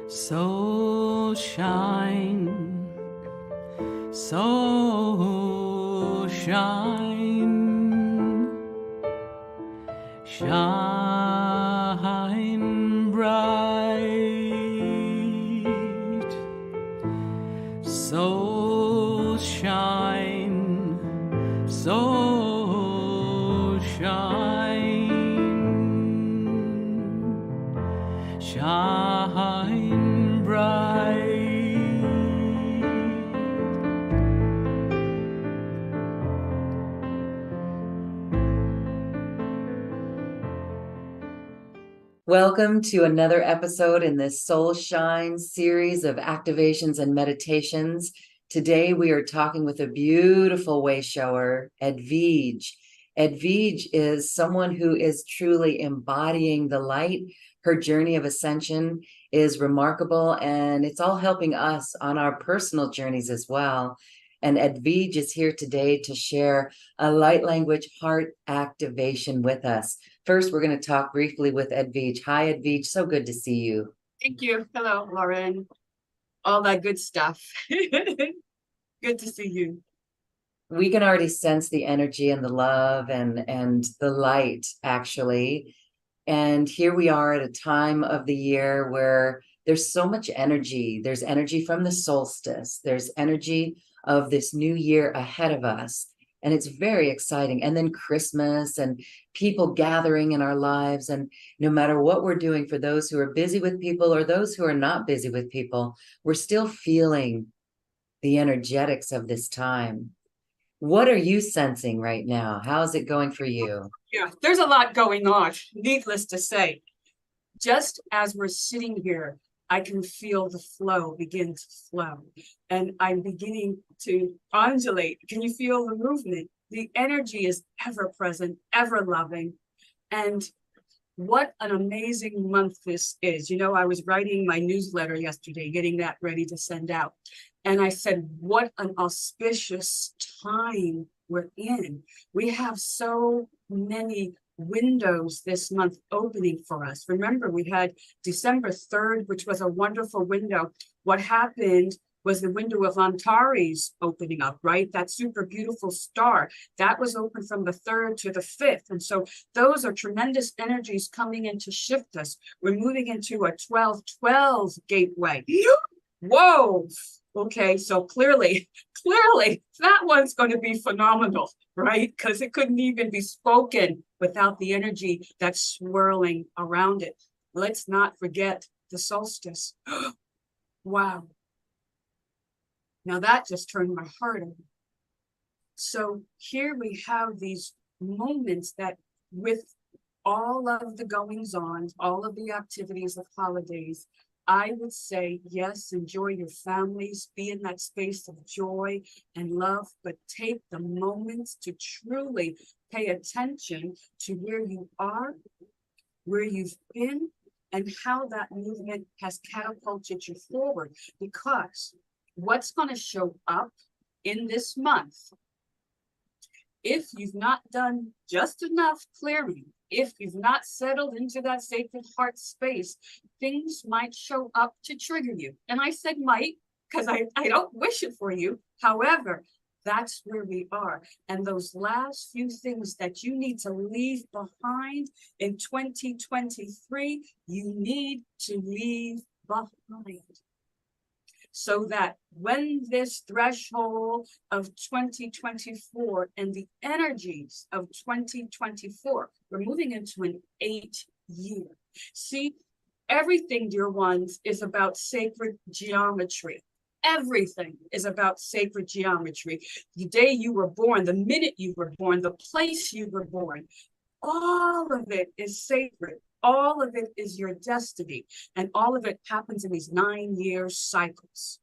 So shine, so shine, shine bright. So shine, so shine, shine bright. Welcome to another episode in this Soul Shine series of activations and meditations. Today we are talking with a beautiful way shower, Edwige. Edwige is someone who is truly embodying the light. Her journey of ascension is remarkable, and it's all helping us on our personal journeys as well. And Edwige is here today to share a light language heart activation with us. First, we're going to talk briefly with Edwige. Hi, Edwige. So good to see you. Thank you. Hello, Lauren. All that good stuff. Good to see you. We can already sense the energy and the love and the light, actually. And here we are at a time of the year where there's so much energy. There's energy from the solstice. There's energy of this new year ahead of us. And it's very exciting. And then Christmas and people gathering in our lives. And no matter what we're doing, for those who are busy with people or those who are not busy with people, we're still feeling the energetics of this time. What are you sensing right now? How's it going for you? Yeah, there's a lot going on, needless to say. Just as we're sitting here, I can feel the flow begin to flow. And I'm beginning to undulate. Can you feel the movement? The energy is ever present, ever loving. And what an amazing month this is. You know, I was writing my newsletter yesterday, getting that ready to send out. And I said, what an auspicious time we're in. We have so many windows this month opening for us. Remember, we had December 3rd, which was a wonderful window. What happened was the window of Antares opening up, right? That super beautiful star that was open from the 3rd to the 5th. And so those are tremendous energies coming in to shift us. We're moving into a 12-12 gateway. Whoa. Okay, so clearly, that one's going to be phenomenal, right? Because it couldn't even be spoken without the energy that's swirling around it. Let's not forget the solstice. Wow. Now that just turned my heart on. So here we have these moments that, with all of the goings on, all of the activities of holidays, I would say, yes, enjoy your families, be in that space of joy and love, but take the moments to truly pay attention to where you are, where you've been, and how that movement has catapulted you forward. Because what's going to show up in this month, if you've not done just enough clearing, if you've not settled into that sacred heart space, things might show up to trigger you. And I said might, because I don't wish it for you. However, that's where we are. And those last few things that you need to leave behind in 2023, you need to leave behind. So that when this threshold of 2024 and the energies of 2024, we're moving into an 8-year. See, everything, dear ones, is about sacred geometry. Everything is about sacred geometry. The day you were born, the minute you were born, the place you were born, all of it is sacred. All of it is your destiny. And all of it happens in these 9-year cycles,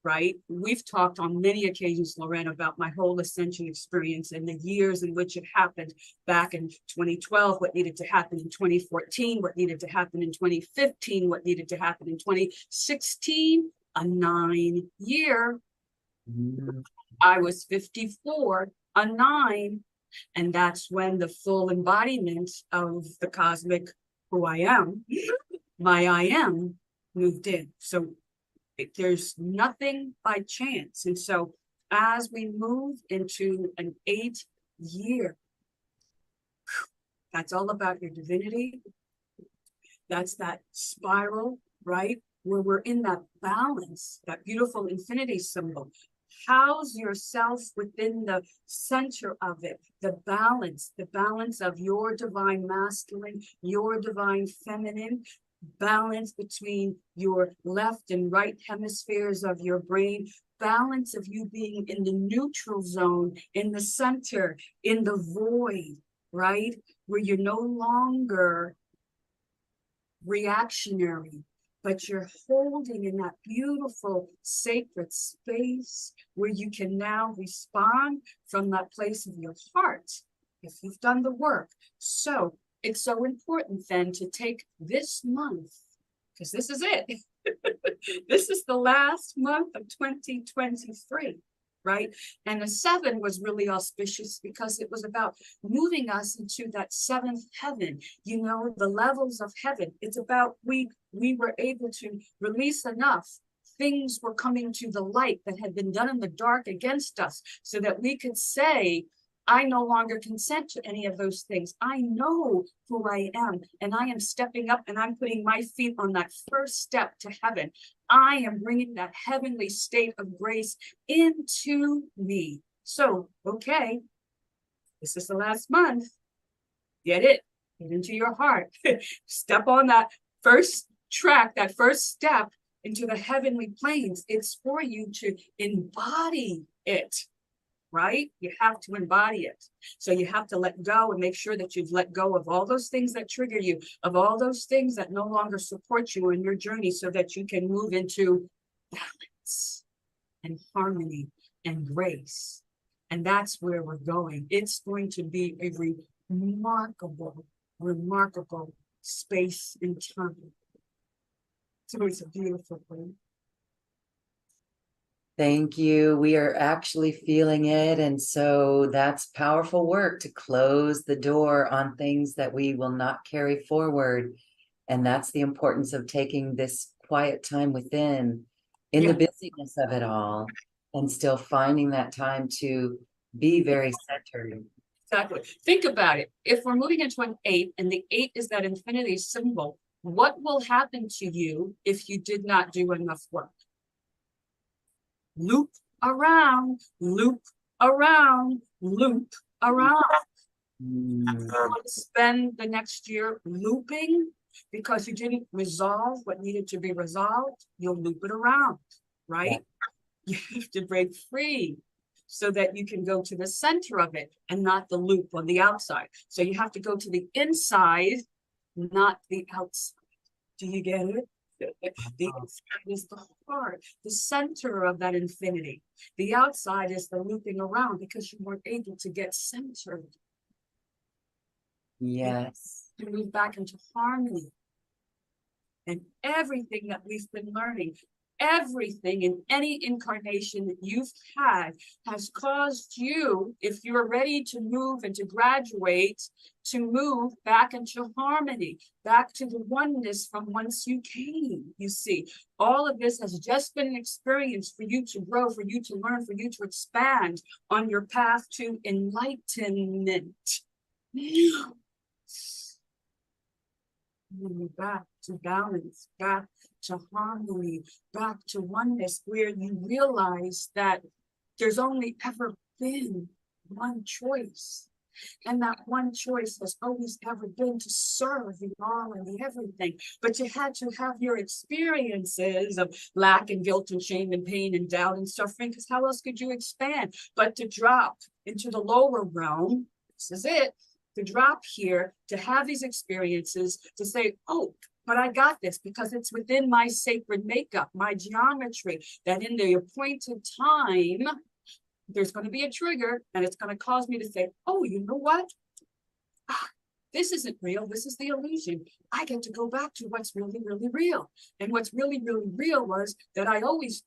right? We've talked on many occasions, Lorraine, about my whole ascension experience and the years in which it happened back in 2012, what needed to happen in 2014, what needed to happen in 2015, what needed to happen in 2016, a 9-year. I was 54, a 9. And that's when the full embodiment of the cosmic who I am, my I am, moved in. So there's nothing by chance. And so as we move into an 8th year, that's all about your divinity. That's that spiral, right? Where we're in that balance, that beautiful infinity symbol. House yourself within the center of it, the balance of your divine masculine, your divine feminine, balance between your left and right hemispheres of your brain, balance of you being in the neutral zone, in the center, in the void, right? Where you're no longer reactionary, but you're holding in that beautiful sacred space where you can now respond from that place of your heart if you've done the work. So it's so important then to take this month, because this is it. This is the last month of 2023. Right? And the 7 was really auspicious because it was about moving us into that 7th heaven, you know, the levels of heaven. It's about we were able to release enough. Things were coming to the light that had been done in the dark against us so that we could say, I no longer consent to any of those things. I know who I am, and I am stepping up and I'm putting my feet on that first step to heaven. I am bringing that heavenly state of grace into me. So, okay, this is the last month. Get it, get into your heart. Step on that first track, that first step into the heavenly planes. It's for you to embody it. Right? You have to embody it. So you have to let go and make sure that you've let go of all those things that trigger you, of all those things that no longer support you in your journey so that you can move into balance and harmony and grace. And that's where we're going. It's going to be a remarkable, remarkable space and time. So it's a beautiful thing. Thank you. We are actually feeling it. And so that's powerful work to close the door on things that we will not carry forward. And that's the importance of taking this quiet time within, in the busyness of it all, and still finding that time to be very centered. Exactly. Think about it. If we're moving into an 8 and the 8 is that infinity symbol, what will happen to you if you did not do enough work? Loop around, loop around, loop around. You want to spend the next year looping because you didn't resolve what needed to be resolved, you'll loop it around, right? Yeah. You have to break free so that you can go to the center of it and not the loop on the outside. So you have to go to the inside, not the outside. Do you get it? The inside is the heart, the center of that infinity. The outside is the looping around because you weren't able to get centered. Yes. To move back into harmony. And everything that we've been learning, everything in any incarnation that you've had has caused you, if you're ready to move and to graduate, to move back into harmony, back to the oneness from whence you came. You see, all of this has just been an experience for you to grow, for you to learn, for you to expand on your path to enlightenment. Back to balance, back to harmony, back to oneness, where you realize that there's only ever been one choice. And that one choice has always ever been to serve the all and the everything. But you had to have your experiences of lack and guilt and shame and pain and doubt and suffering, because how else could you expand but to drop into the lower realm? This is it. To drop here, to have these experiences, to say, oh, but I got this because it's within my sacred makeup, my geometry, that in the appointed time, there's going to be a trigger and it's going to cause me to say, oh, you know what? This isn't real. This is the illusion. I get to go back to what's really, really real. And what's really, really real was that I always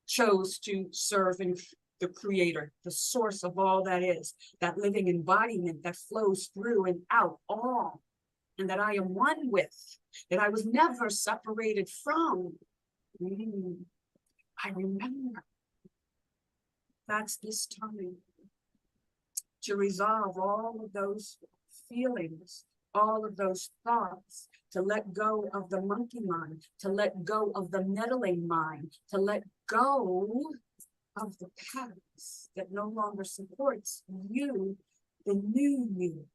chose to serve and the creator, the source of all that is, that living embodiment that flows through and out all. and that I am one with, that I was never separated from. I remember. That's this time to resolve all of those feelings, all of those thoughts, to let go of the monkey mind, to let go of the meddling mind, to let go of the past that no longer supports you, the new you,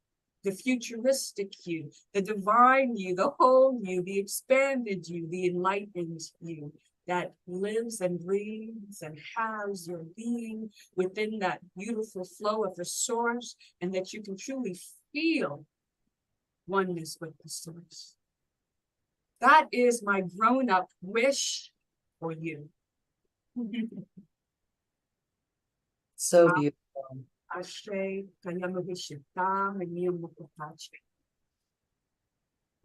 the futuristic you, the divine you, the whole you, the expanded you, the enlightened you that lives and breathes and has your being within that beautiful flow of the source, and that you can truly feel oneness with the source. That is my grown-up wish for you. So beautiful. Ashe, Kayamavishita, Maniyamukapache.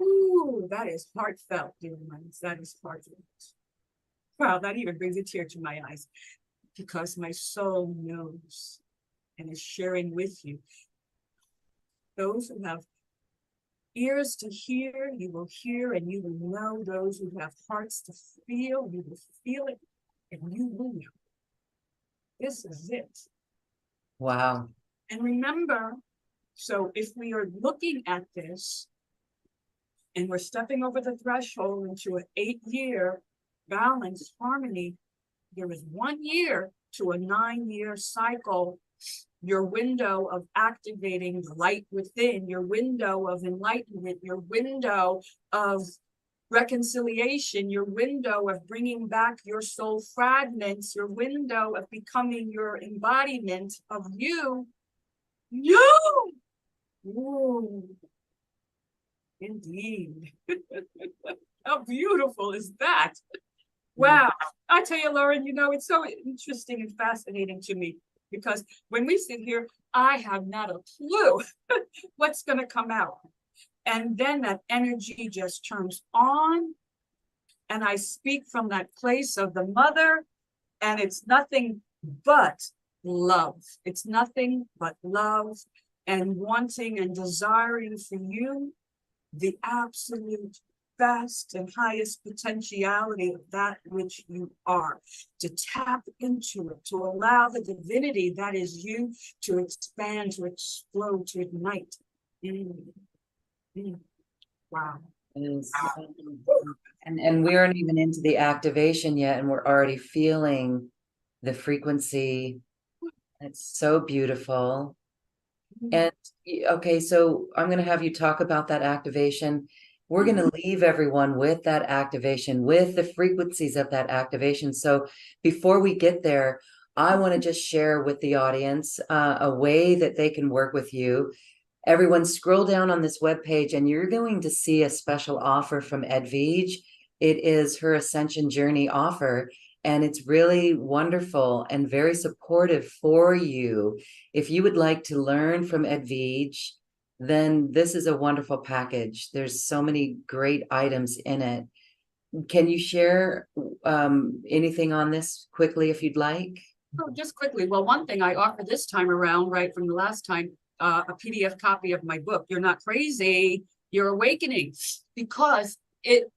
Ooh, that is heartfelt, dear ones. That is heartfelt. Wow, that even brings a tear to my eyes, because my soul knows and is sharing with you. Those who have ears to hear, you will hear and you will know. Those who have hearts to feel, you will feel it and you will know. This is it. Wow. And remember, so if we are looking at this and we're stepping over the threshold into an 8-year balance, harmony, there is 1 year to a 9-year cycle. Your window of activating the light within, your window of enlightenment, your window of reconciliation, your window of bringing back your soul fragments, your window of becoming your embodiment of you. Ooh, indeed. How beautiful is that? Wow. I tell you, Lauren, you know, it's so interesting and fascinating to me, because when we sit here, I have not a clue what's going to come out. And then that energy just turns on. And I speak from that place of the mother, and it's nothing but love. It's nothing but love and wanting and desiring for you the absolute best and highest potentiality of that which you are, to tap into it, to allow the divinity that is you to expand, to explode, to ignite. Wow. And we aren't even into the activation yet, and we're already feeling the frequency. It's so beautiful. And okay, so I'm going to have you talk about that activation. We're going to leave everyone with that activation, with the frequencies of that activation. So before we get there, I want to just share with the audience a way that they can work with you. Everyone, scroll down on this webpage and you're going to see a special offer from Edwige. It is her Ascension Journey offer, and it's really wonderful and very supportive for you. If you would like to learn from Edwige, then this is a wonderful package. There's so many great items in it. Can you share anything on this quickly if you'd like? Oh, just quickly. Well, one thing I offer this time around, right from the last time, a PDF copy of my book, You're Not Crazy, You're Awakening, because it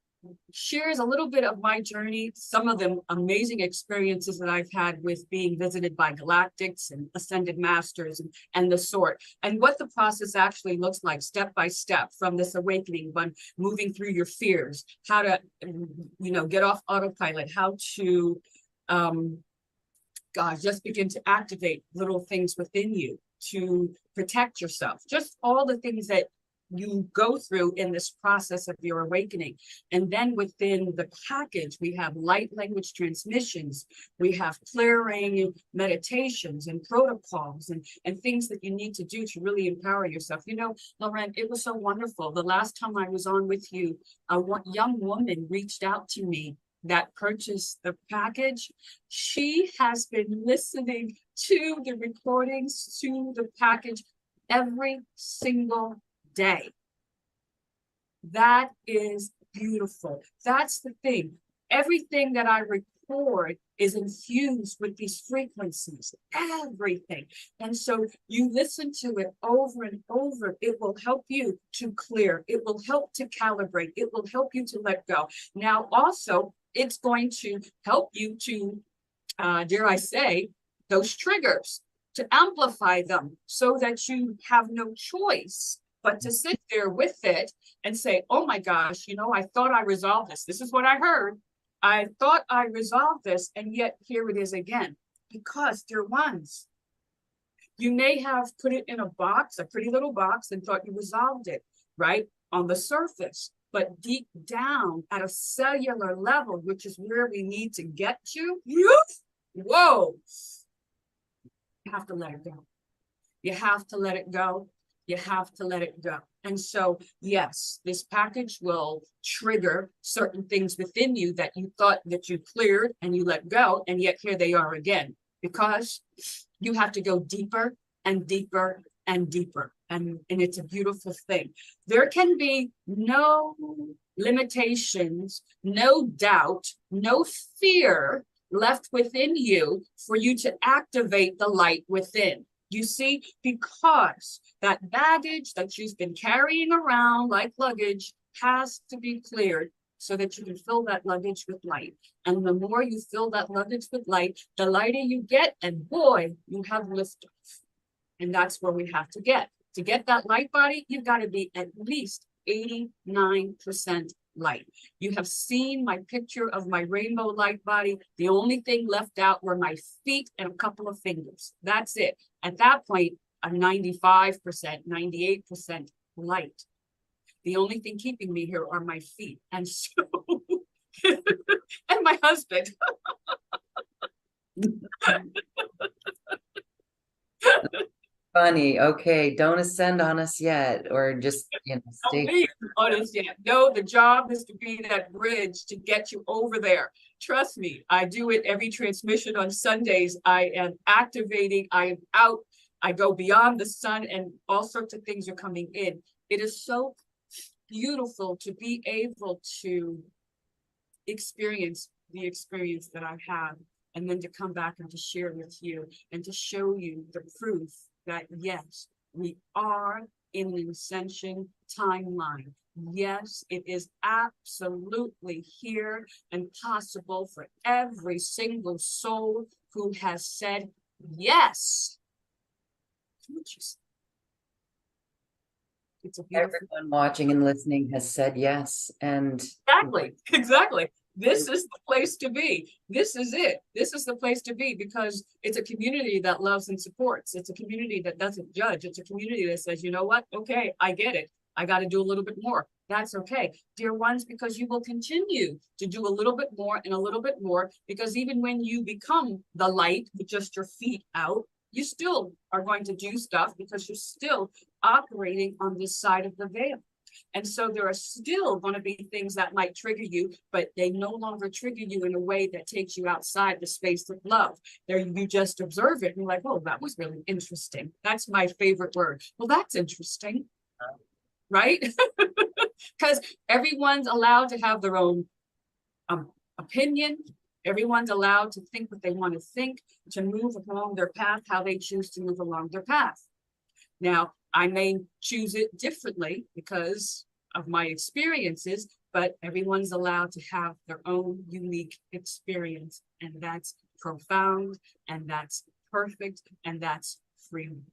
shares a little bit of my journey, some of the amazing experiences that I've had with being visited by galactics and ascended masters and the sort, and what the process actually looks like step by step from this awakening, when moving through your fears, how to, get off autopilot, how to, just begin to activate little things within you to protect yourself, just all the things that you go through in this process of your awakening. And then within the package, we have light language transmissions, we have clearing meditations and protocols and things that you need to do to really empower yourself. You know, Lauren, it was so wonderful. The last time I was on with you, a young woman reached out to me that purchased the package. She has been listening to the recordings, to the package every single day. That is beautiful. That's the thing. Everything that I cord is infused with these frequencies, everything. And so you listen to it over and over. It will help you to clear. It will help to calibrate. It will help you to let go. Now, also, it's going to help you to, dare I say, those triggers, to amplify them so that you have no choice but to sit there with it and say, oh my gosh, you know, I thought I resolved this. This is what I heard. I thought I resolved this, and yet here it is again. Because, dear ones, you may have put it in a box, a pretty little box, and thought you resolved it, right? On the surface. But deep down at a cellular level, which is where we need to get to, whoa, you have to let it go. You have to let it go. You have to let it go. And so, yes, this package will trigger certain things within you that you thought that you cleared and you let go, and yet here they are again, because you have to go deeper and deeper and deeper. And it's a beautiful thing. There can be no limitations, no doubt, no fear left within you for you to activate the light within. You see, because that baggage that you've been carrying around like luggage has to be cleared so that you can fill that luggage with light. And the more you fill that luggage with light, the lighter you get, and boy, you have liftoff. And that's where we have to get. To get that light body, you've got to be at least 89% light. You have seen my picture of my rainbow light body. The only thing left out were my feet and a couple of fingers. That's it. At that point, I'm 95%, 98% light. The only thing keeping me here are my feet. And so, and my husband. Funny. Okay, don't ascend on us yet, or just, you know, Don't stay. be honest yet. No, the job is to be that bridge to get you over there. Trust me, I do it every transmission on Sundays. I am activating, I am out, I go beyond the sun, and all sorts of things are coming in. It is so beautiful to be able to experience the experience that I have, and then to come back and to share with you and to show you the proof that yes, we are in an ascension timeline. Yes, it is absolutely here and possible for every single soul who has said yes. It's a beautiful. Everyone watching and listening has said yes. And Exactly. This is the place to be. This is it. This is the place to be, because it's a community that loves and supports. It's a community that doesn't judge. It's a community that says, you know what? Okay, I get it. I got to do a little bit more. That's okay, dear ones, because you will continue to do a little bit more and a little bit more, because even when you become the light with just your feet out, you still are going to do stuff because you're still operating on this side of the veil. And so there are still going to be things that might trigger you, but they no longer trigger you in a way that takes you outside the space of love. There you just observe it and you're like, oh, that was really interesting. That's my favorite word. Well, that's interesting, right? Because everyone's allowed to have their own opinion. Everyone's allowed to think what they want to think, to move along their path, how they choose to move along their path. Now, I may choose it differently because of my experiences, but everyone's allowed to have their own unique experience, and that's profound, and that's perfect, and that's freedom.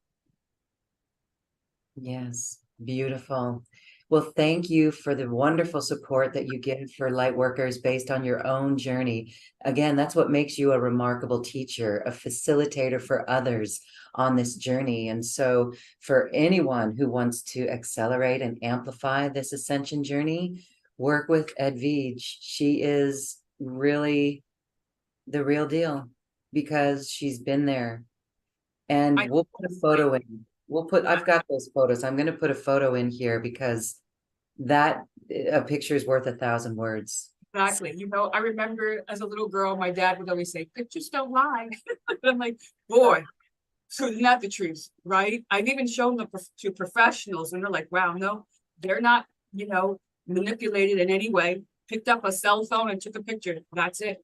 yes, beautiful. Well, thank you for the wonderful support that you give for light workers based on your own journey. Again, that's what makes you a remarkable teacher, a facilitator for others on this journey. And so for anyone who wants to accelerate and amplify this ascension journey, work with Edwige. She is really the real deal because she's been there. And we'll put a photo in. I've got those photos. I'm going to put a photo in here because that a picture is worth 1,000 words. Exactly. You know, I remember as a little girl, my dad would always say, pictures don't lie. And I'm like, boy, so not the truth, right? I've even shown them to professionals and they're like, wow, no, they're not, you know, manipulated in any way. Picked up a cell phone and took a picture. That's it.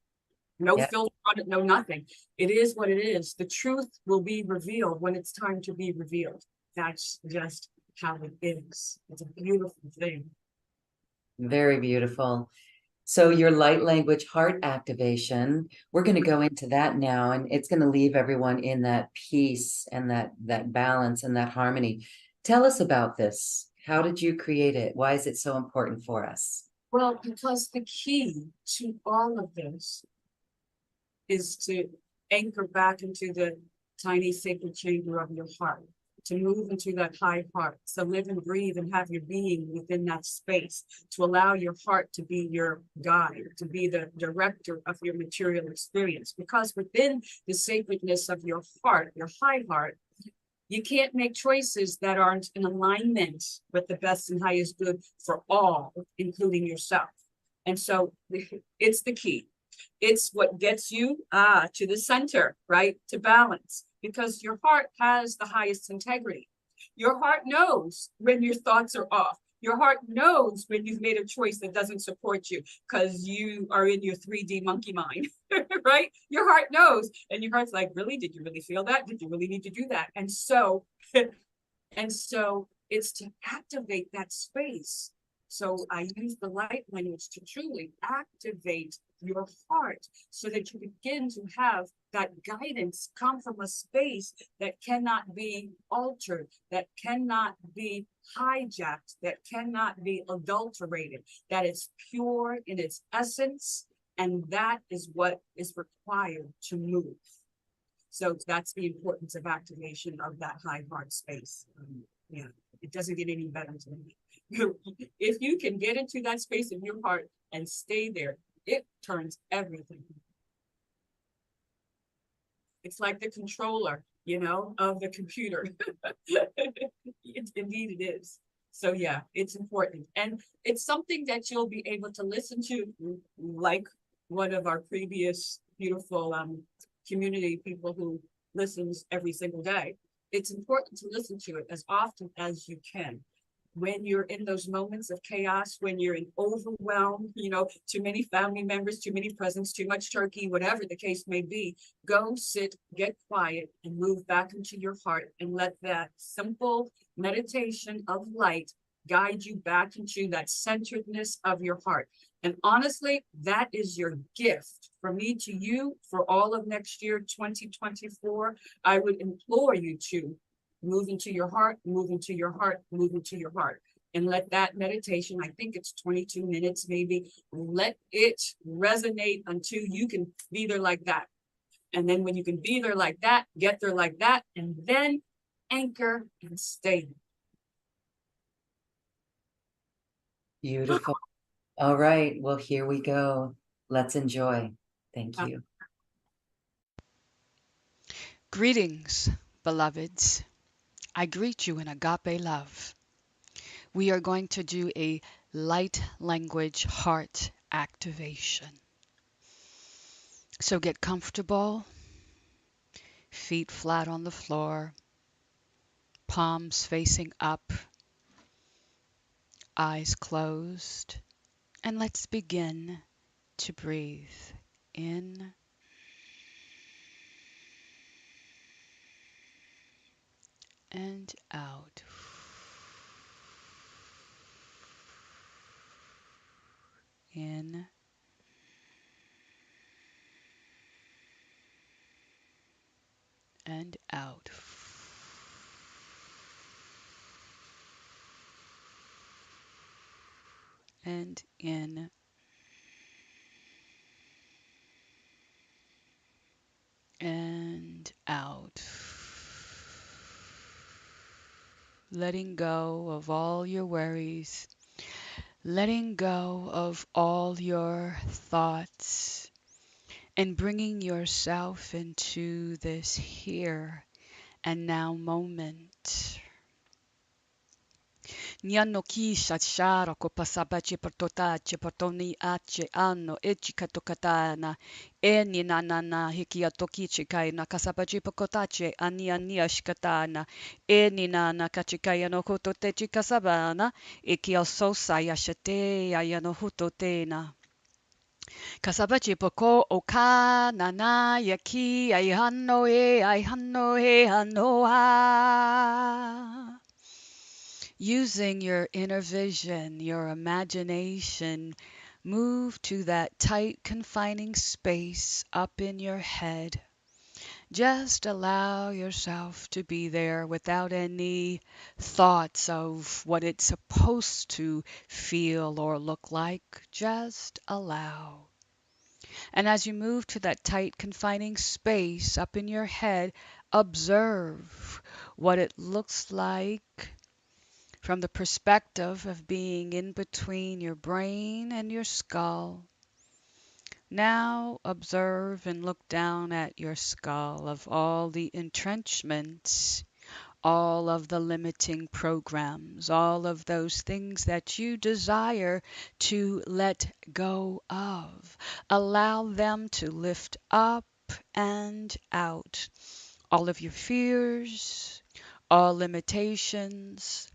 No Yeah. filter on it, no nothing. It is what it is. The truth will be revealed when it's time to be revealed. That's just how it is. It's a beautiful thing. Very beautiful. So your light language heart activation, we're going to go into that now, and it's going to leave everyone in that peace and that balance and that harmony. Tell us about this. How did you create it? Why is it so important for us? Well, because the key to all of this is to anchor back into the tiny sacred chamber of your heart, to move into that high heart, to live and breathe and have your being within that space, to allow your heart to be your guide, to be the director of your material experience. Because within the sacredness of your heart, your high heart, you can't make choices that aren't in alignment with the best and highest good for all, including yourself. And so it's the key. It's what gets you to the center, right? To balance, because your heart has the highest integrity. Your heart knows when your thoughts are off. Your heart knows when you've made a choice that doesn't support you because you are in your 3D monkey mind, right? Your heart knows, and your heart's like, really? Did you really feel that? Did you really need to do that? And so it's to activate that space. So I use the light language to truly activate your heart so that you begin to have that guidance come from a space that cannot be altered, that cannot be hijacked, that cannot be adulterated, that is pure in its essence. And that is what is required to move. So that's the importance of activation of that high heart space. Yeah, it doesn't get any better than that. If you can get into that space of your heart and stay there, it turns everything. It's like the controller, of the computer. Indeed it is. So yeah, it's important. And it's something that you'll be able to listen to, like one of our previous beautiful community people who listens every single day. It's important to listen to it as often as you can. When you're in those moments of chaos, when you're in overwhelm, too many family members, too many presents, too much turkey, whatever the case may be, go sit, get quiet, and move back into your heart and let that simple meditation of light guide you back into that centeredness of your heart. And honestly, that is your gift from me to you for all of next year, 2024. I would implore you to move into your heart, move into your heart, move into your heart. And let that meditation, I think it's 22 minutes maybe, let it resonate until you can be there like that. And then when you can be there like that, get there like that, and then anchor and stay. Beautiful. All right. Well, here we go. Let's enjoy. Thank you. Greetings, beloveds. I greet you in agape love. We are going to do a light language heart activation. So get comfortable, feet flat on the floor, palms facing up, eyes closed, and let's begin to breathe in and out. In and out. And in and out. Letting go of all your worries, letting go of all your thoughts, and bringing yourself into this here and now moment. Niano kisha shara ko pasabache pertotache pertoni ache ano echika tokatana eni na hikia tokiche kai na kasabache pokotache ania shikatana eni na kachikaya no kototechi kasabana ikia sosa yashate ayano hutotena. Kasabachi poko oka nana yaki aihano e aihano e hanoa. Using your inner vision, your imagination, move to that tight, confining space up in your head. Just allow yourself to be there without any thoughts of what it's supposed to feel or look like. Just allow. And as you move to that tight, confining space up in your head, observe what it looks like from the perspective of being in between your brain and your skull. Now observe and look down at your skull of all the entrenchments, all of the limiting programs, all of those things that you desire to let go of. Allow them to lift up and out. All of your fears, all limitations,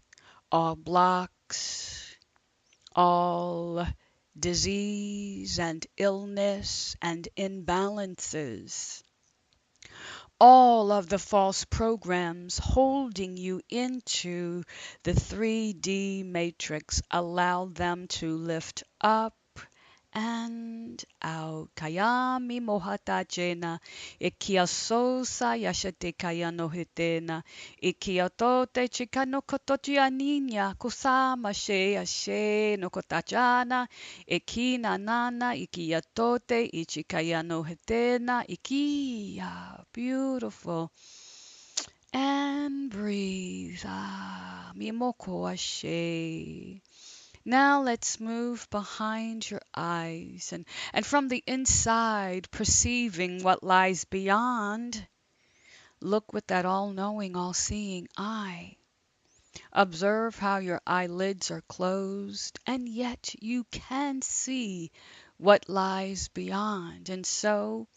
all blocks, all disease and illness and imbalances, all of the false programs holding you into the 3D matrix, allow them to lift up and out. Kayami mohata jena, ikiasosa yashate kayano hitena, ikiatote chikano kototi aninya, kusama she ashe no kotachana, ikina nana, ikiatote ichikayano hitena, ikia. Beautiful. And breathe. Ah, mimoko ashe. Now let's move behind your eyes and from the inside, perceiving what lies beyond, look with that all-knowing, all-seeing eye. Observe how your eyelids are closed, and yet you can see what lies beyond. And so,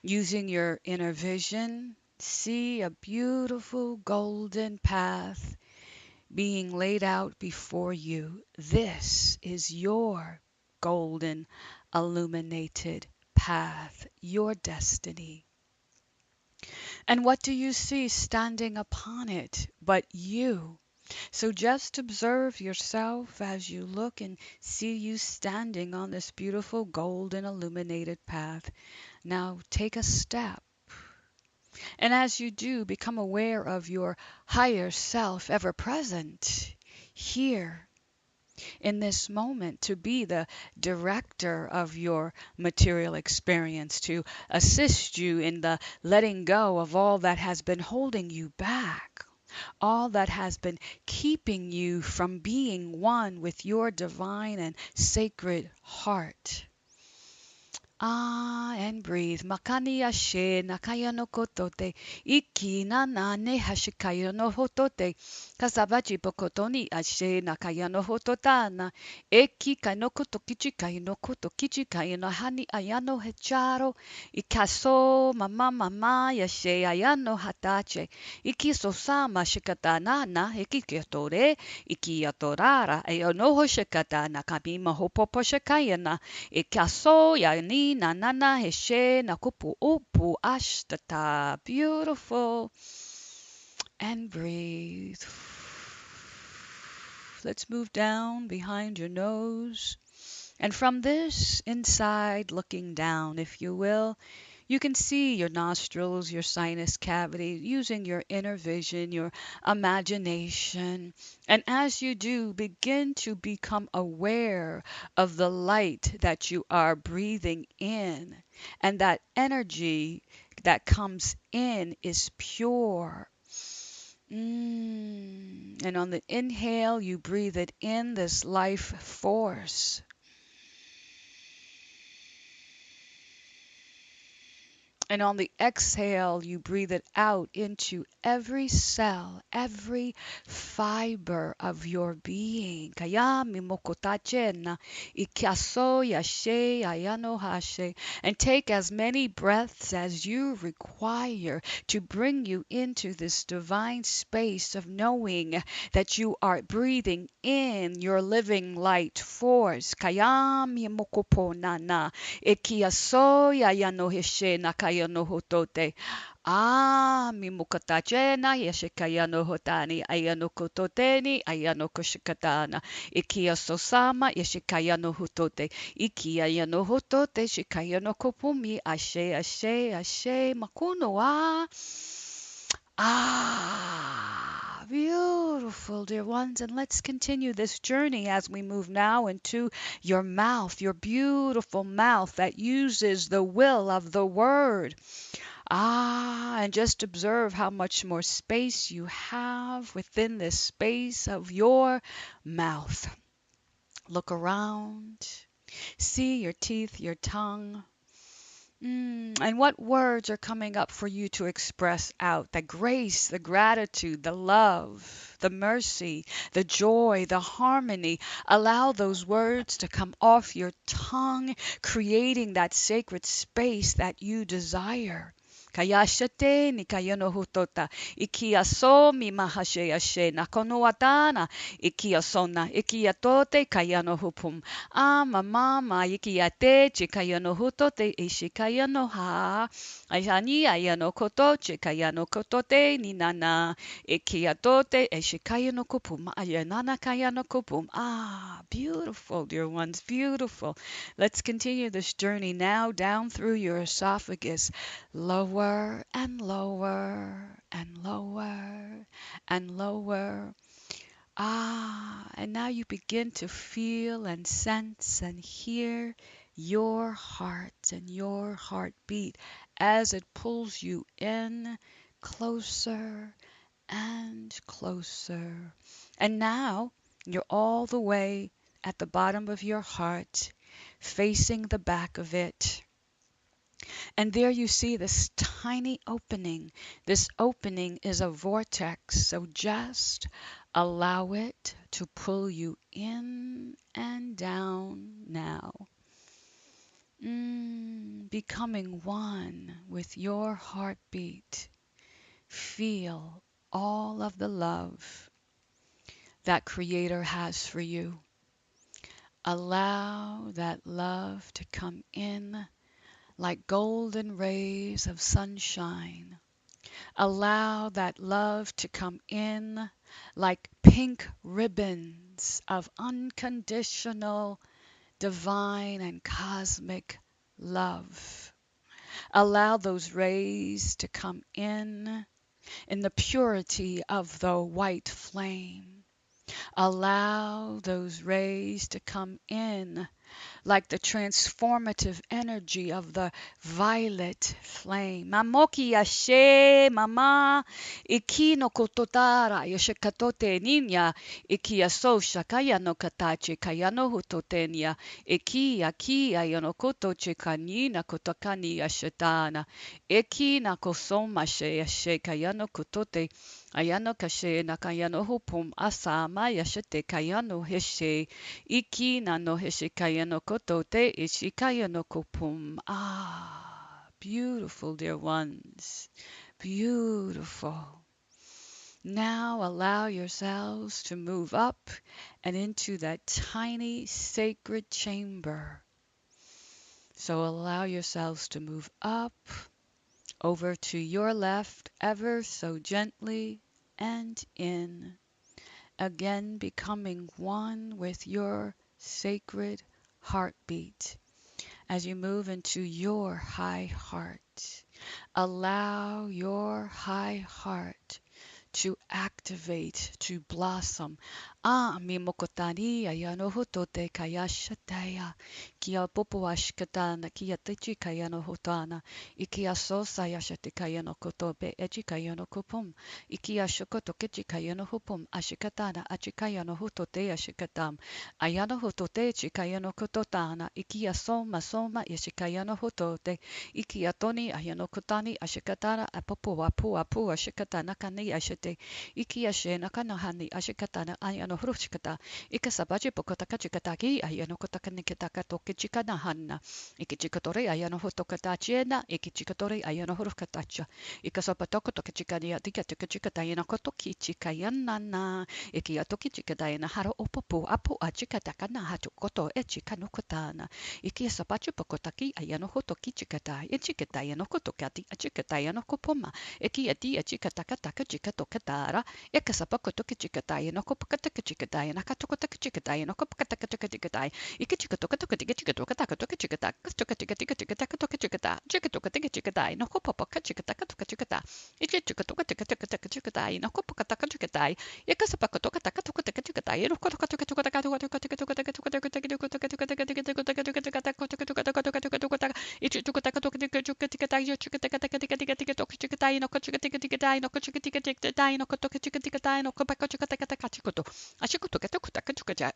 using your inner vision, see a beautiful golden path being laid out before you. This is your golden illuminated path, your destiny. And what do you see standing upon it but you? So just observe yourself as you look and see you standing on this beautiful golden illuminated path. Now take a step. And as you do, become aware of your higher self ever present here in this moment to be the director of your material experience, to assist you in the letting go of all that has been holding you back, all that has been keeping you from being one with your divine and sacred heart. Ah, and breathe. Makani ashe nakaya no kotote. Iki na nane hashikaya no hotote. Kasabachi pokotoni ashe nakaya no hototana. Eki kai no koto kichikai no koto kichikai no hani ayano hecharo. Ikaso mama mama yashe ayano hatache. Iki sosama shikatana na heki ketore. Iki atorara ayono shikatana kabima hopopo shikayana. Ikaso yani na nana heshe na kupu upu ashtata. Beautiful. And breathe. Let's move down behind your nose. And from this inside looking down, if you will, you can see your nostrils, your sinus cavity, using your inner vision, your imagination. And as you do, begin to become aware of the light that you are breathing in. And that energy that comes in is pure. And on the inhale, you breathe it in, this life force. And on the exhale, you breathe it out into every cell, every fiber of your being. Kaya mimokotache na ikiaso yashe ayano hashe. And take as many breaths as you require to bring you into this divine space of knowing that you are breathing in your living light force. Kaya mimokopo na Ikiasoya yano hishe nakaya no hotote. Ah, mi mukatachena yeshikaya no hotani ayano kototeni ayano koshikatana. Ikia sosama yeshikaya no hotote. Ikia yano hotote shikaya no kopumi ashe ashe ashe makuno wa. Ah, beautiful, dear ones. And let's continue this journey as we move now into your mouth, your beautiful mouth that uses the will of the word. Ah, and just observe how much more space you have within this space of your mouth. Look around, see your teeth, your tongue. And what words are coming up for you to express out? The grace, the gratitude, the love, the mercy, the joy, the harmony. Allow those words to come off your tongue, creating that sacred space that you desire. Kayashate ni kayano hutota. Ikiaso mi mahashe ashe nakono watana. Ikiasona ikiatote kayano hupum. Ama mama ikiate chikayano hutote ishikayano ha. Ayani ayano koto chikayano kotote ni nana. Ikiatote ishikayano kupum. Ayanana kayano kupum. Ah, beautiful, dear ones, beautiful. Let's continue this journey now down through your esophagus. Lower and lower and lower and lower. Ah, and now you begin to feel and sense and hear your heart and your heartbeat as it pulls you in closer and closer. And now you're all the way at the bottom of your heart, facing the back of it. And there you see this tiny opening. This opening is a vortex, so just allow it to pull you in and down now. Becoming one with your heartbeat. Feel all of the love that Creator has for you. Allow that love to come in like golden rays of sunshine. Allow that love to come in like pink ribbons of unconditional, divine, and cosmic love. Allow those rays to come in the purity of the white flame. Allow those rays to come in like the transformative energy of the violet flame. Mamoki yashe mama iki no kototara yoshikatote ninya iki yaso shakaya no katache kaya no hutotenya iki aki ayono kotoche kanina kotokani yashetana iki na kosoma she yashe kaya no kotote ayano kashe nakayano hupum asama yashete kayano heshe iki na no heshe kayano kotote ishikayano kopum. Ah, beautiful, dear ones. Beautiful. Now allow yourselves to move up and into that tiny sacred chamber. So allow yourselves to move up over to your left ever so gently and in, again becoming one with your sacred heartbeat. As you move into your high heart, allow your high heart to activate, to blossom. Mi mokotani ayano hotote kayashataya. Kia popo ashkatana, kia techi kayano hotana. Ikia sosa yashate kayano kotobe echi kayano kopum. Ikia shokoto kechi kayano hopum. Ashikatana, achikayano hotote ashikatam. Ayano hotote chikayano kototana. Ikia soma soma yashikayano hotote. Ikia toni ayano kotani ashikatana apopo apu apu ashikatana kani ashite. Ikia shena kanahani ashikatana ayano hrushkata. Ika sabaji pokotaka chikataki ayano kotaka nikitaka toke chikanahanna. Iki chikatore ayano hotokata chiena. Iki chikatore ayano hruskatacha. Ika sapatoko toke chikani atika toke chikatayana kotoki chikayanana. Iki atoki chikatayana haro opopo apu achikataka na hatu koto echikanukotana. Iki sabaji pokotaki ayano hotoki chikata. Ichikatayano kotokati achikatayano kopoma. Iki ati achikatakataka chikatokatara. Eka sapako toke chikatayano kopakataka chikatayana katokotaka chikatayano kopakataka chikatayana. Iki chikatokataka chikatokataka toke chikataka toke chikataka toke chikata. Chikatokataka chikatayano kopapaka chikataka toke chikata. Iki chikatokataka chikatayano kopakataka chikatay. Eka sapako tokataka tokataka chikatayano kopakataka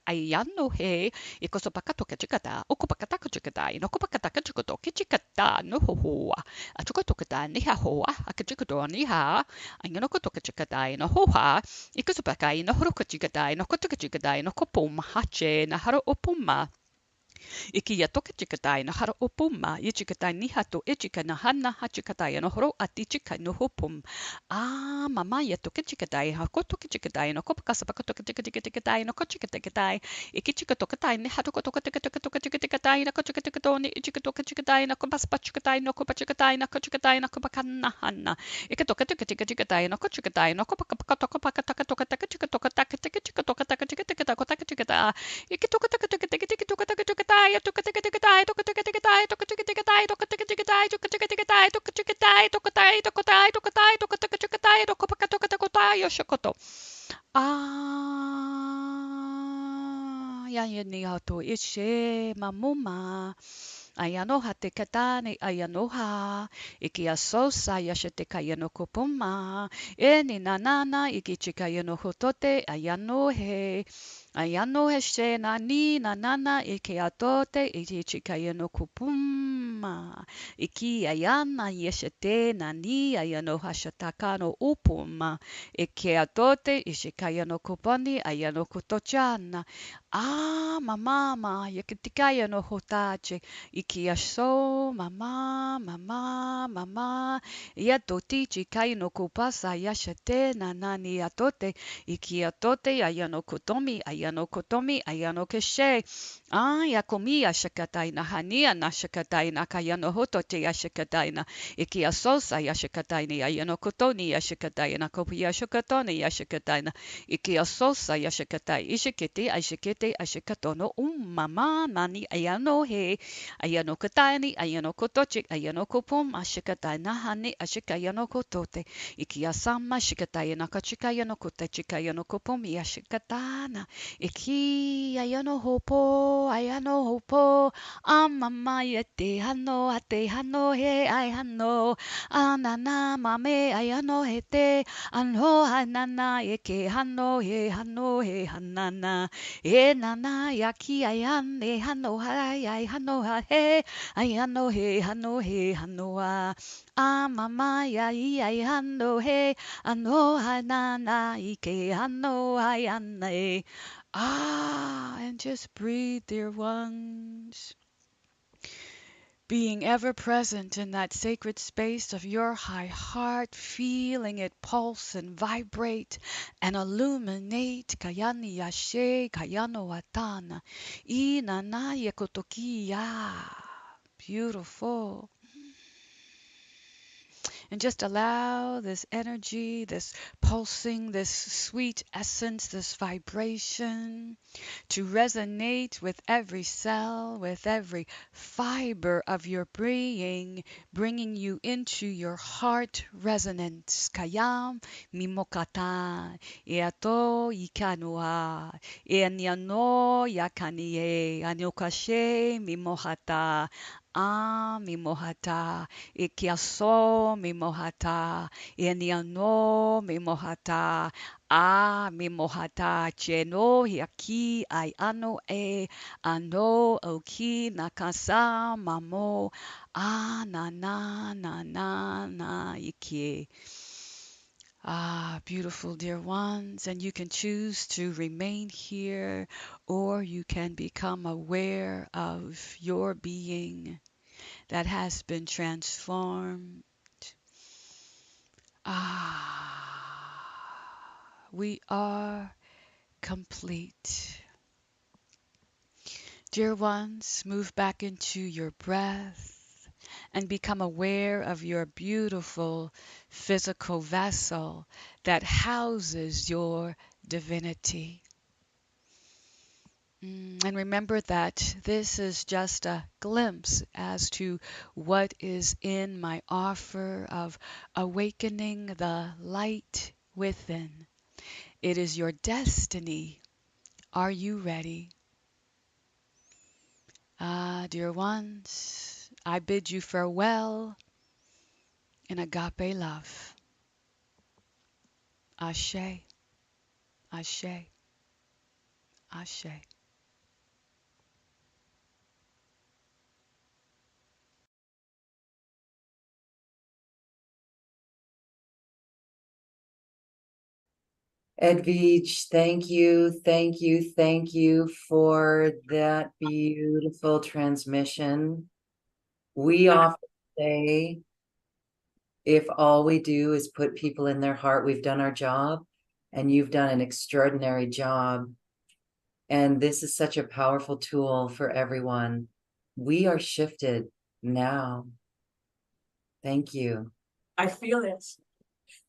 ayano he ikosopakatoka chikata okopakataka chikata inokopakataka chikoto kichikata no hoa achikotoka niha hoa akachikoto niha ayanokotoka chikata ino hoa ikosopaka ino horoka chikata inokotoka chikata inokopum hache na haro opuma. Iki ya toke chikatai na hara opuma, i chikatai ni hato e chikana hana ha chikatai no horo ati chikai no hopum. Mama ya toke chikatai ha ko toke chikatai no kopa kasa paka toke chikatai no ko chikatai. Iki chikatokatai ni hato ko toke chikatai na ko chikatoni i chikatoka chikatai na ko paspa chikatai no ko chikatai na ko chikatai na ko pakana hana. Iki toke chikatai no ko chikatai no ko paka toka chikatai. Iki toka ya ni hato ishe mamuma. Ayanoha te katane ayanoha. Iki asosa yashete kayano kopuma. Eni nanana iki chikayano hotote ayanohe. Ayano heshe nani nanana ike atote iki chikayano kupuma. Iki ayana yeshete nani ayano hashatakano upuma. Ike atote ishikayano kupani ayano kutochana. Mama yakitikayano hotache. Iki aso mama. Yatoti chikayano kupasa yashete nanani atote. Iki atote ayano kutomi ayano keshe. Yakomi ashakatai na hania na shakatai na kayano hotote ashakatai na iki asosa yashakatai ni ayano kotoni yashakatai na kopi yashakatoni yashakatai na iki asosa yashakatai ishikete ashakatono mama nani ayano he ayano katani ayano kotochi ayano kopom ashakatai na hani ashikayano kotote iki asama shikatai na kachikayano kote chikayano kopom yashikatana iki ayano hopo mama yete hano ate hano he ai hano anana mame ayano hete anho hanana eke hano he hanana e nana yaki ayane hano hai ai hano ha he ayano he hano mama yai ai hano he anho hanana ike hano ayane. And just breathe, dear ones. Being ever present in that sacred space of your high heart, feeling it pulse and vibrate and illuminate. Kayani yashe, kayano watana. Inana yekotokiya. Beautiful. And just allow this energy, this pulsing, this sweet essence, this vibration to resonate with every cell, with every fiber of your being, bringing you into your heart resonance. Kayam mimokata, eato ikanua, eaniano yakanie, anokashe mimohata. Mimohata, ikiaso mimohata, eniano mimohata, mimohata, cheno hiaki, ai ano oki nakasa mamo, na ikie. Beautiful, dear ones, and you can choose to remain here or you can become aware of your being that has been transformed. We are complete. Dear ones, move back into your breath and become aware of your beautiful physical vessel that houses your divinity. And remember that this is just a glimpse as to what is in my offer of awakening the light within. It is your destiny. Are you ready? Dear ones, I bid you farewell in agape love. Ashe, ashe, ashe. Edwige, thank you, thank you for that beautiful transmission. We often say, if all we do is put people in their heart, we've done our job, and you've done an extraordinary job. And this is such a powerful tool for everyone. We are shifted now. Thank you. I feel it.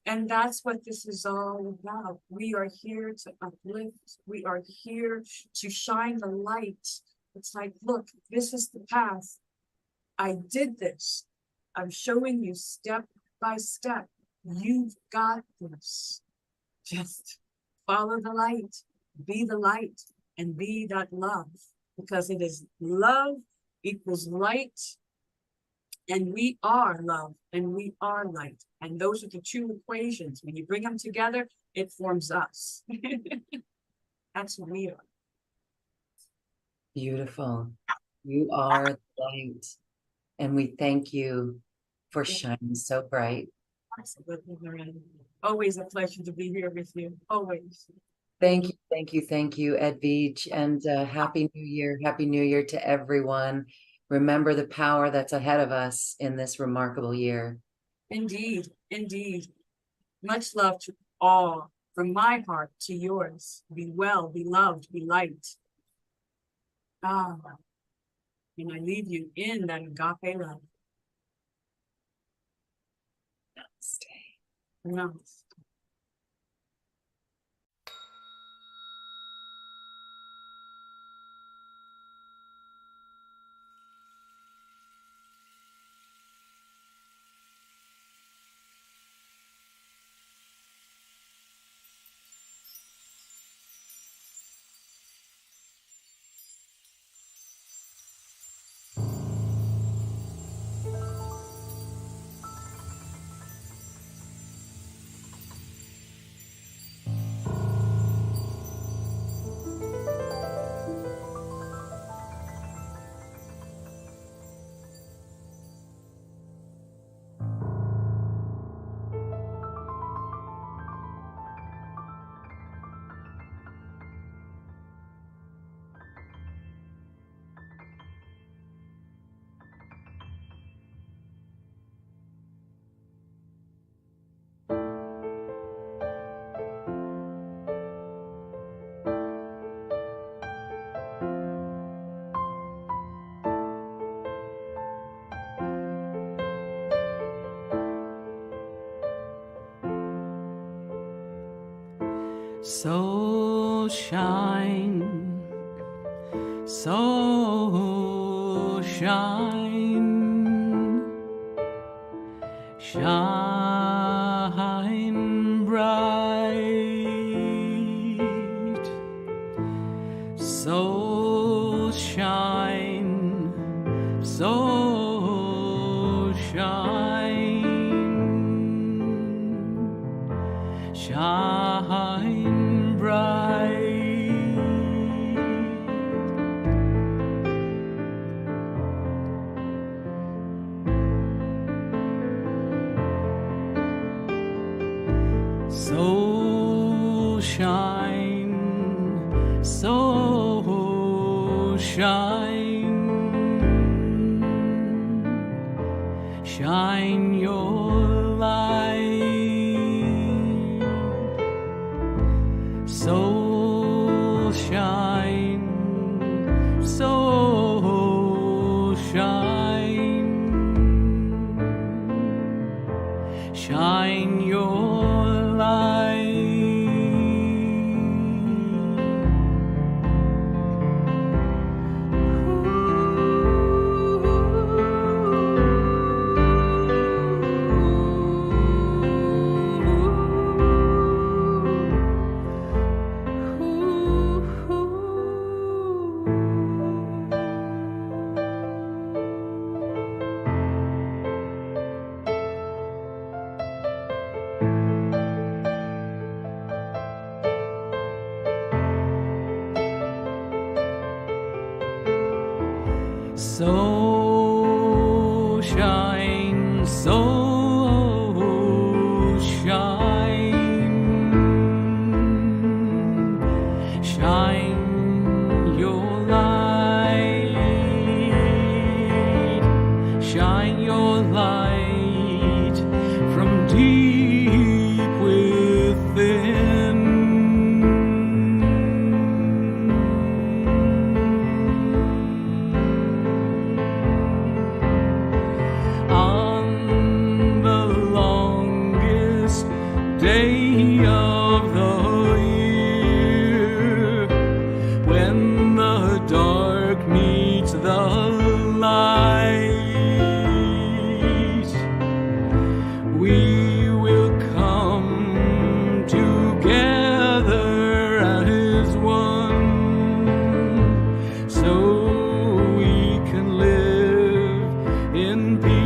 And that's what this is all about. We are here to uplift. We are here to shine the light. It's like, look, this is the path. I did this. I'm showing you step by step. You've got this. Just follow the light, be the light, and be that love. Because it is love equals light. And we are love and we are light. And those are the two equations. When you bring them together, it forms us. That's what we are. Beautiful. You are light. And we thank you for shining so bright. Absolutely, Miranda. Always a pleasure to be here with you. Always. Thank you, thank you, thank you, Edwige, and Happy New Year. Happy New Year to everyone. Remember the power that's ahead of us in this remarkable year. Indeed, indeed. Much love to all, from my heart to yours. Be well, be loved, be light. And I leave you in that agape love. Namaste. Namaste. So shine, so shine, shine bright. So shine, so shine, shine bright. So shine, so shine, shine your light. So shine, so shine, shine your light. So shine, so shine, shine your light, shine your light from deep within. Day of the year, when the dark meets the light, we will come together as one, so we can live in peace.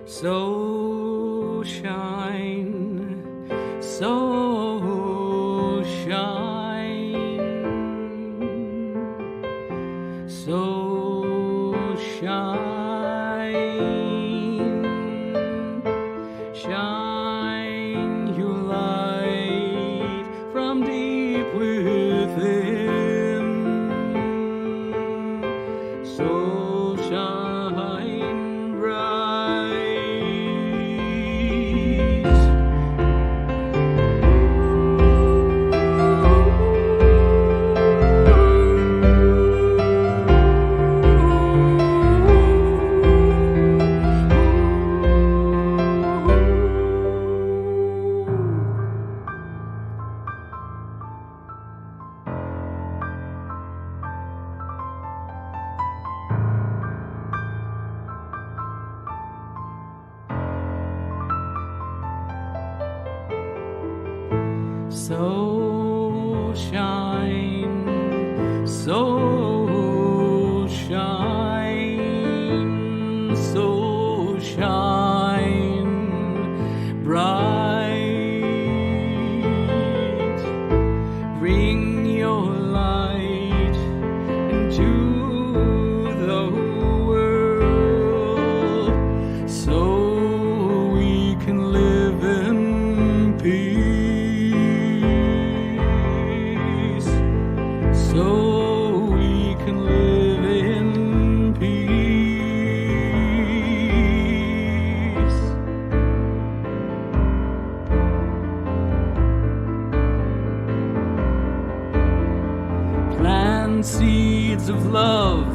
So shine, so shine, so shine, shine your light from deep within. So shine bright. So shine, so shine, so shine bright. Bring your light into the world so we can live in peace. So we can live in peace. Plant seeds of love,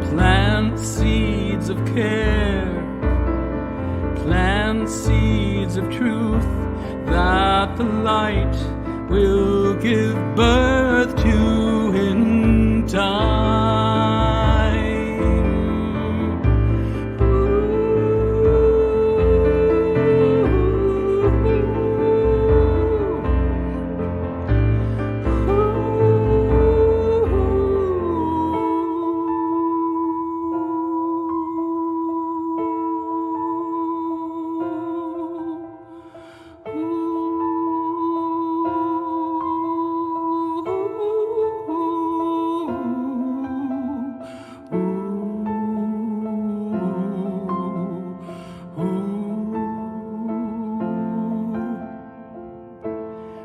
plant seeds of care, plant seeds of truth that the light will give birth to in time.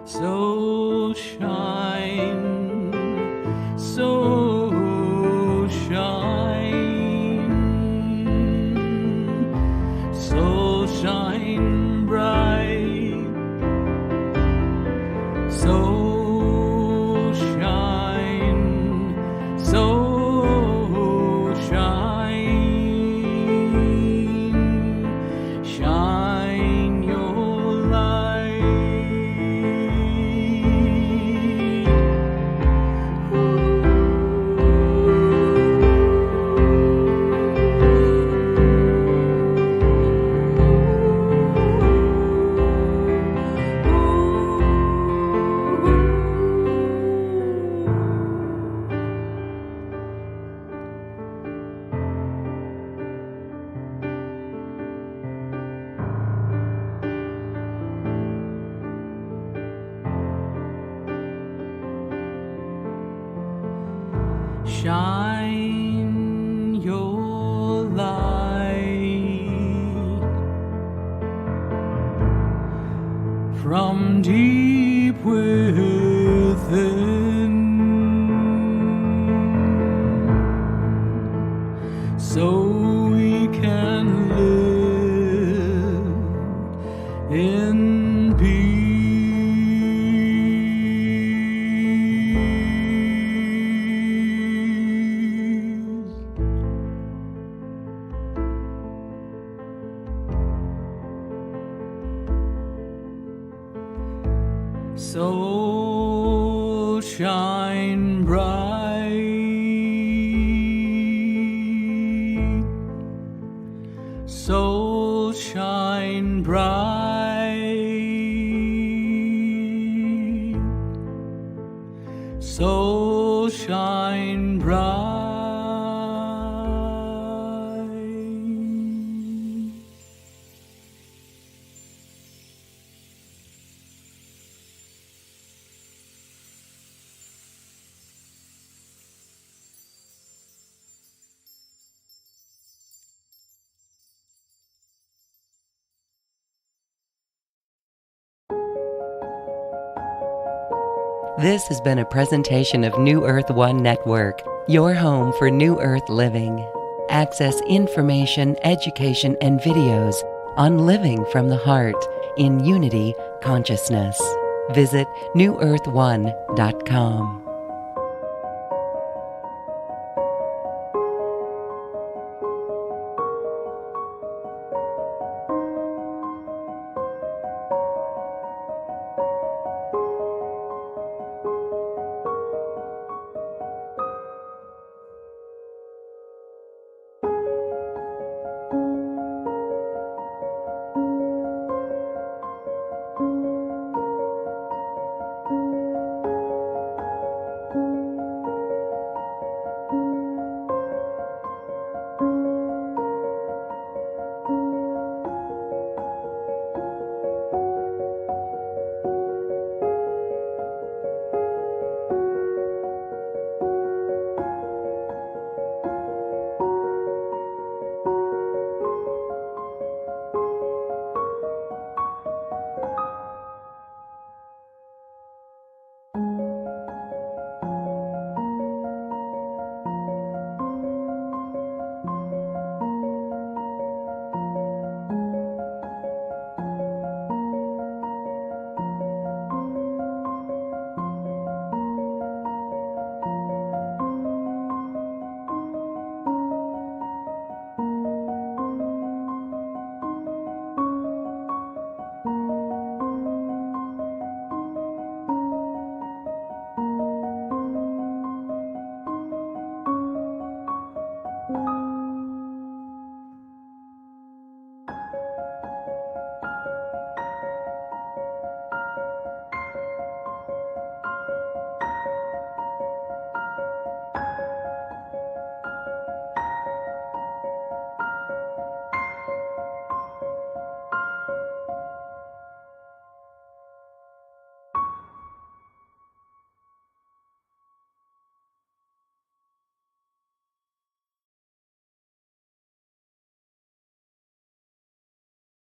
So shine, so shine, so shine bright, so shine, so shine, shine your light. Shine your light from deep within, so we can live in peace. So shine bright, so shine bright, so shine bright. This has been a presentation of New Earth One Network, your home for New Earth living. Access information, education, and videos on living from the heart in unity consciousness. Visit newearth1.com.